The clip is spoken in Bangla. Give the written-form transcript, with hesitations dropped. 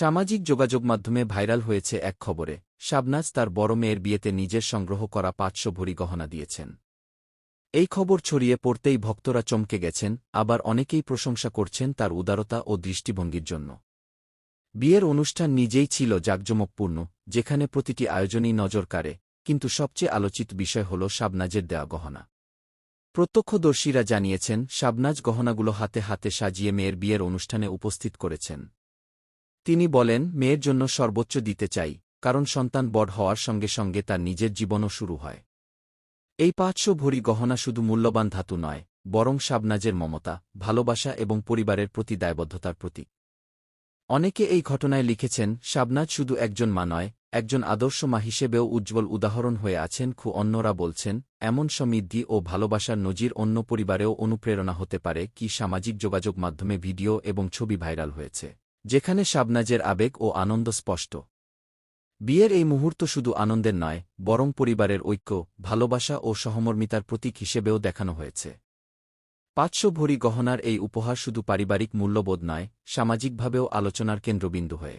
সামাজিক যোগাযোগ মাধ্যমে ভাইরাল হয়েছে এক খবরে শাবনাজ তার বড় মেয়ের বিয়েতে নিজের সংগ্রহ করা ৫০০ ভরি গহনা দিয়েছেন। এই খবর ছড়িয়ে পড়তেই ভক্তরা চমকে গেছেন, আবার অনেকেই প্রশংসা করছেন তার উদারতা ও দৃষ্টিভঙ্গির জন্য। বিয়ের অনুষ্ঠান নিজেই ছিল জাঁকজমকপূর্ণ, যেখানে প্রতিটি আয়োজনই নজর কাড়ে, কিন্তু সবচেয়ে আলোচিত বিষয় হল শাবনাজের দেয়া গহনা। প্রত্যক্ষদর্শীরা জানিয়েছেন শাবনাজ গহনাগুলো হাতে হাতে সাজিয়ে মেয়ের বিয়ের অনুষ্ঠানে উপস্থিত করেছেন। তিনি বলেন, মেয়ের জন্য সর্বোচ্চ দিতে চাই, কারণ সন্তান বড় হওয়ার সঙ্গে সঙ্গে তার নিজের জীবনও শুরু হয়। এই ৫০০ ভরি গহনা শুধু মূল্যবান ধাতু নয়, বরং শাবনাজের মমতা, ভালোবাসা এবং পরিবারের প্রতি দায়বদ্ধতার প্রতীক। অনেকে এই ঘটনায় লিখেছেন, শাবনাজ শুধু একজন মা নয়, একজন আদর্শ মা হিসেবেও উজ্জ্বল উদাহরণ হয়ে আছেন। অন্যরা বলছেন, এমন সমৃদ্ধি ও ভালোবাসার নজির অন্য পরিবারেও অনুপ্রেরণা হতে পারে। সামাজিক যোগাযোগ মাধ্যমে ভিডিও এবং ছবি ভাইরাল হয়েছে, যেখানে শাবনাজের আবেগ ও আনন্দ স্পষ্ট। বিয়ের এই মুহূর্ত শুধু আনন্দের নয়, বরং পরিবারের ঐক্য, ভালোবাসা ও সহমর্মিতার প্রতীক হিসেবেও দেখানো হয়েছে। ৫০০ ভরি গহনার এই উপহার শুধু পারিবারিক মূল্যবোধ নয়, সামাজিকভাবেও আলোচনার কেন্দ্রবিন্দু হয়ে